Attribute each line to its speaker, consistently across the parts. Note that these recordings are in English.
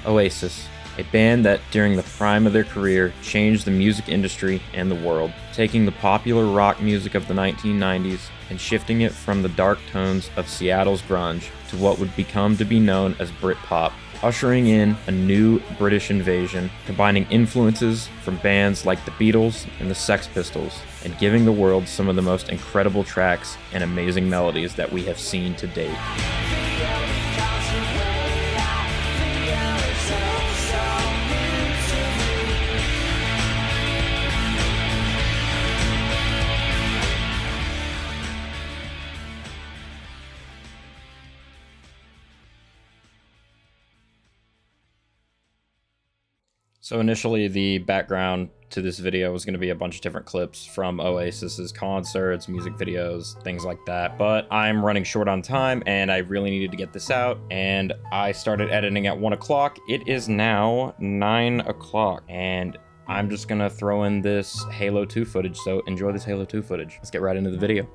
Speaker 1: Oasis, a band that during the prime of their career changed the music industry and the world, taking the popular rock music of the 1990s and shifting it from the dark tones of Seattle's grunge to what would become to be known as Britpop, ushering in a new British invasion, combining influences from bands like the Beatles and the Sex Pistols, and giving the world some of the most incredible tracks and amazing melodies that we have seen to date. So initially, the background to this video was going to be a bunch of different clips from Oasis's concerts, music videos, things like that. But I'm running short on time and I really needed to get this out. And I started editing at 1 o'clock. It is now 9 o'clock and I'm just going to throw in this Halo 2 footage. So enjoy this Halo 2 footage. Let's get right into the video.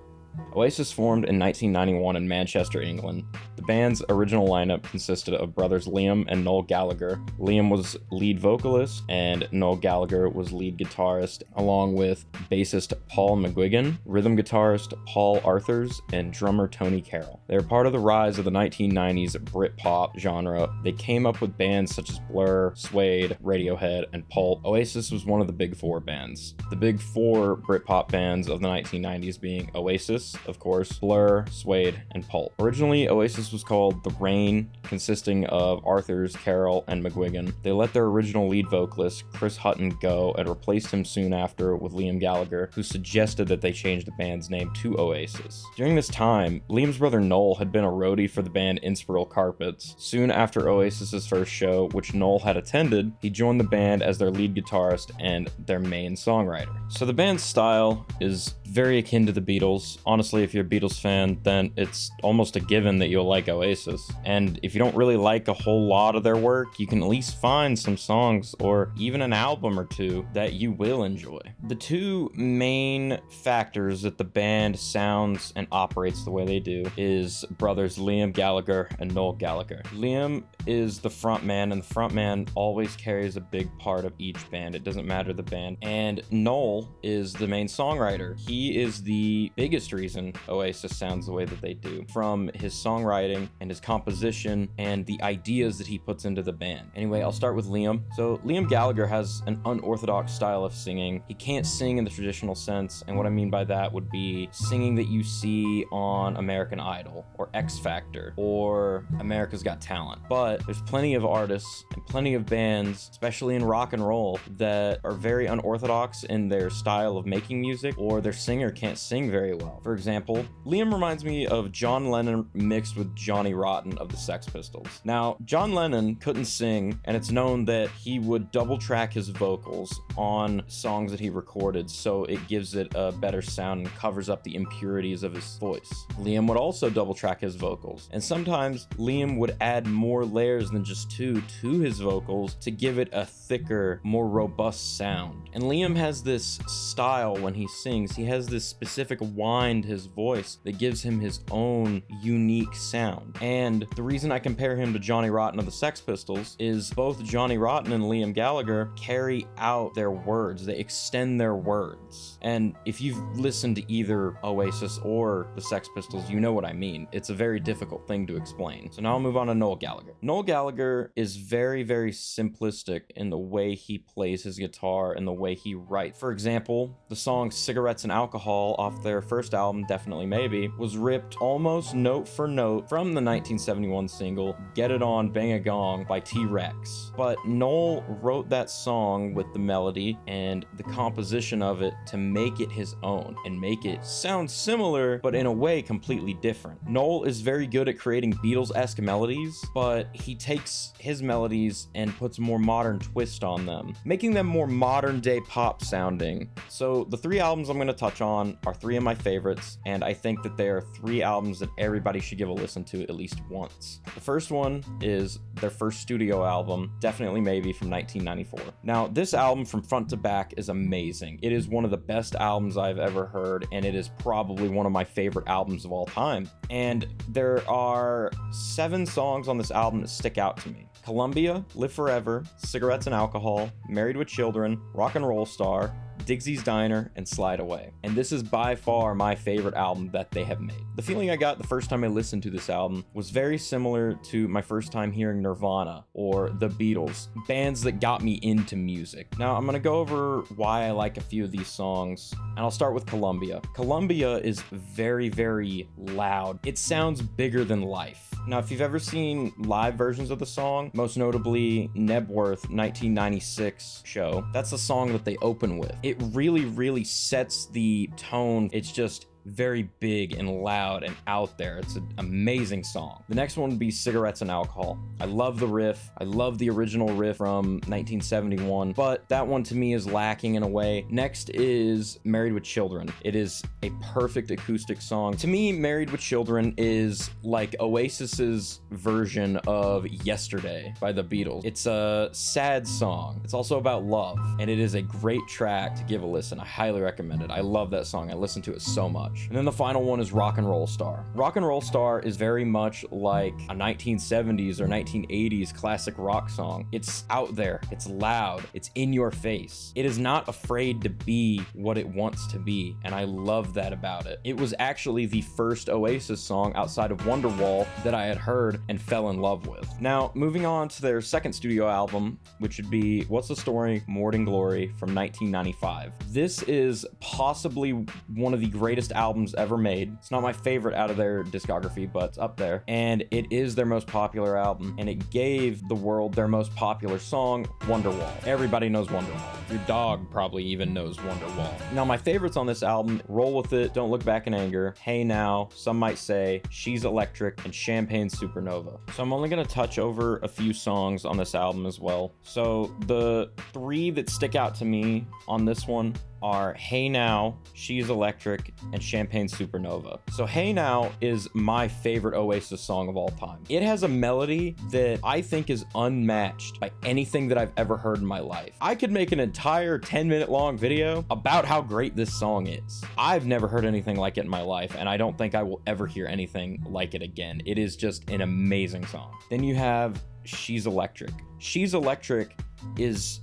Speaker 1: Oasis formed in 1991 in Manchester, England. The band's original lineup consisted of brothers Liam and Noel Gallagher. Liam was lead vocalist and Noel Gallagher was lead guitarist, along with bassist Paul McGuigan, rhythm guitarist Paul Arthurs, and drummer Tony Carroll. They were part of the rise of the 1990s Britpop genre. They came up with bands such as Blur, Suede, Radiohead, and Pulp. Oasis was one of the big four bands. The big four Britpop bands of the 1990s being Oasis, of course, Blur, Suede, and Pulp. Originally, Oasis was called The Rain, consisting of Arthurs, Carroll, and McGuigan. They let their original lead vocalist, Chris Hutton, go and replaced him soon after with Liam Gallagher, who suggested that they change the band's name to Oasis. During this time, Liam's brother Noel had been a roadie for the band Inspiral Carpets. Soon after Oasis's first show, which Noel had attended, he joined the band as their lead guitarist and their main songwriter. So the band's style is very akin to the Beatles. Honestly, if you're a Beatles fan, then it's almost a given that you'll like Oasis. And if you don't really like a whole lot of their work, you can at least find some songs or even an album or two that you will enjoy. The two main factors that the band sounds and operates the way they do is brothers Liam Gallagher and Noel Gallagher. Liam is the front man, and the front man always carries a big part of each band. It doesn't matter the band. And Noel is the main songwriter. He is the biggest reason Oasis sounds the way that they do, from his songwriting and his composition and the ideas that he puts into the band. Anyway, I'll start with Liam. So Liam Gallagher has an unorthodox style of singing. He can't sing in the traditional sense, and what I mean by that would be singing that you see on American Idol or X Factor or America's Got Talent. But there's plenty of artists and plenty of bands, especially in rock and roll, that are very unorthodox in their style of making music, or their singer can't sing very well. For example, Liam reminds me of John Lennon mixed with Johnny Rotten of the Sex Pistols. Now, John Lennon couldn't sing, and it's known that he would double track his vocals on songs that he recorded, so it gives it a better sound and covers up the impurities of his voice. Liam would also double track his vocals, and sometimes Liam would add more layers than just two to his vocals to give it a thicker, more robust sound. And Liam has this style when he sings. He has this specific whine to his voice that gives him his own unique sound. And the reason I compare him to Johnny Rotten of the Sex Pistols is both Johnny Rotten and Liam Gallagher carry out their words. They extend their words. And if you've listened to either Oasis or the Sex Pistols, you know what I mean. It's a very difficult thing to explain. So now I'll move on to Noel Gallagher. Noel Gallagher is very, very simplistic in the way he plays his guitar and the way he writes. For example, the song Cigarettes and Alcohol off their first album, Definitely Maybe, was ripped almost note for note from the 1971 single Get It On Bang a Gong by T-Rex. But Noel wrote that song with the melody and the composition of it to make it his own and make it sound similar, but in a way completely different. Noel is very good at creating Beatles-esque melodies, but he takes his melodies and puts a more modern twist on them, making them more modern day pop sounding. So the three albums I'm going to touch touch on are 3 of my favorites, and I think that they are 3 albums that everybody should give a listen to at least once. The first one is their first studio album, Definitely Maybe, from 1994. Now, this album from front to back is amazing. It is one of the best albums I've ever heard, and it is probably one of my favorite albums of all time. And there are 7 songs on this album that stick out to me. Columbia, Live Forever, Cigarettes and Alcohol, Married with Children, Rock and Roll Star, Digsy's Diner, and Slide Away. And this is by far my favorite album that they have made. The feeling I got the first time I listened to this album was very similar to my first time hearing Nirvana or the Beatles, bands that got me into music. Now, I'm gonna go over why I like a few of these songs, and I'll start with Columbia. Columbia is very, very loud. It sounds bigger than life. Now, if you've ever seen live versions of the song, most notably Nebworth 1996 show, that's the song that they open with. It really, really sets the tone. It's just very big and loud and out there. It's an amazing song. The next one would be Cigarettes and Alcohol. I love the riff. I love the original riff from 1971, but that one to me is lacking in a way. Next is Married with Children. It is a perfect acoustic song. To me, Married with Children is like Oasis's version of Yesterday by the Beatles. It's a sad song. It's also about love, and it is a great track to give a listen. I highly recommend it. I love that song. I listen to it so much. And then the final one is Rock and Roll Star. Rock and Roll Star is very much like a 1970s or 1980s classic rock song. It's out there, it's loud, it's in your face. It is not afraid to be what it wants to be, and I love that about it. It was actually the first Oasis song outside of Wonderwall that I had heard and fell in love with. Now, moving on to their second studio album, which would be What's the Story? Morning Glory from 1995. This is possibly one of the greatest albums ever made. It's not my favorite out of their discography, but it's up there. And it is their most popular album, and it gave the world their most popular song, Wonderwall. Everybody knows Wonderwall. Your dog probably even knows Wonderwall. Now, my favorites on this album, Roll With It, Don't Look Back in Anger, Hey Now, Some Might Say, She's Electric, and Champagne Supernova. So I'm only gonna touch over a few songs on this album as well. So the 3 that stick out to me on this one are Hey Now, She's Electric, and Champagne Supernova. So Hey Now is my favorite Oasis song of all time. It has a melody that I think is unmatched by anything that I've ever heard in my life. I could make an entire 10-minute long video about how great this song is. I've never heard anything like it in my life, and I don't think I will ever hear anything like it again. It is just an amazing song. Then you have She's Electric. She's Electric is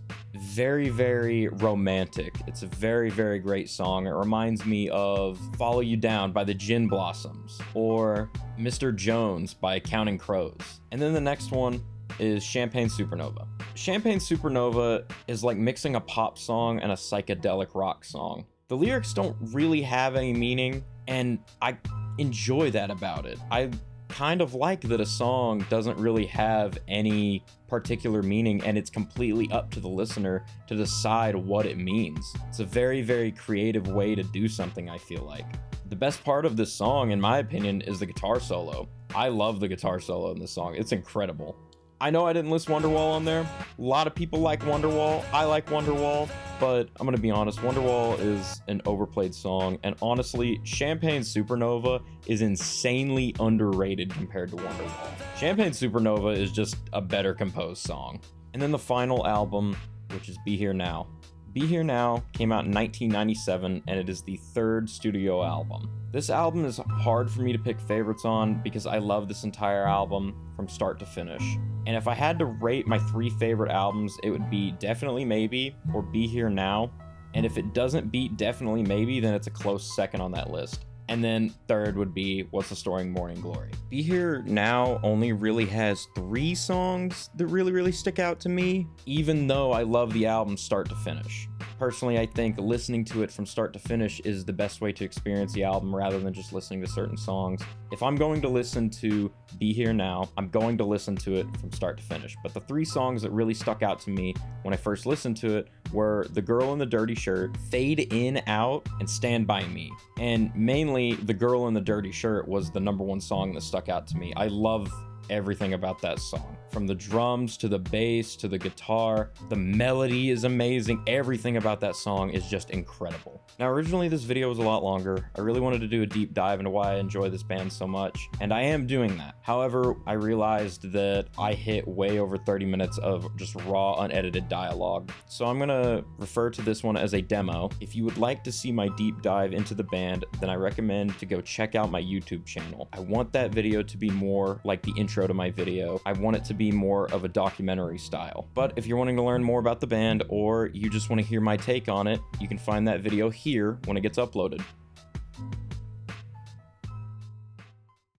Speaker 1: very, very romantic. It's a very, very great song. It reminds me of Follow You Down by the Gin Blossoms or Mr. Jones by Counting Crows. And then the next one is Champagne Supernova. Champagne Supernova is like mixing a pop song and a psychedelic rock song. The lyrics don't really have any meaning, and I enjoy that about it. I kind of like that a song doesn't really have any particular meaning, and it's completely up to the listener to decide what it means. It's a very, very creative way to do something, I feel like. The best part of this song, in my opinion, is the guitar solo. I love the guitar solo in this song. It's incredible. I know I didn't list Wonderwall on there. A lot of people like Wonderwall. I like Wonderwall, but I'm gonna be honest, Wonderwall is an overplayed song, and honestly, Champagne Supernova is insanely underrated compared to Wonderwall. Champagne Supernova is just a better composed song. And then the final album, which is Be Here Now. Be Here Now came out in 1997, and it is the 3rd studio album. This album is hard for me to pick favorites on because I love this entire album from start to finish. And if I had to rate my 3 favorite albums, it would be Definitely Maybe or Be Here Now. And if it doesn't beat Definitely Maybe, then it's a close second on that list. And then 3rd would be What's the Story? Morning Glory. Be Here Now only really has 3 songs that really, really stick out to me, even though I love the album start to finish. Personally, I think listening to it from start to finish is the best way to experience the album rather than just listening to certain songs. If I'm going to listen to Be Here Now, I'm going to listen to it from start to finish. But the 3 songs that really stuck out to me when I first listened to it were The Girl in the Dirty Shirt, Fade In Out, and Stand By Me. And mainly, The Girl in the Dirty Shirt was the #1 song that stuck out to me. I love everything about that song. From the drums to the bass to the guitar, the melody is amazing. Everything about that song is just incredible. Now, originally this video was a lot longer. I really wanted to do a deep dive into why I enjoy this band so much, and I am doing that. However, I realized that I hit way over 30 minutes of just raw, unedited dialogue. So I'm gonna refer to this one as a demo. If you would like to see my deep dive into the band, then I recommend to go check out my YouTube channel. I want that video to be more like the intro to my video. I want it to be more of a documentary style. But if you're wanting to learn more about the band, or you just want to hear my take on it, you can find that video here when it gets uploaded.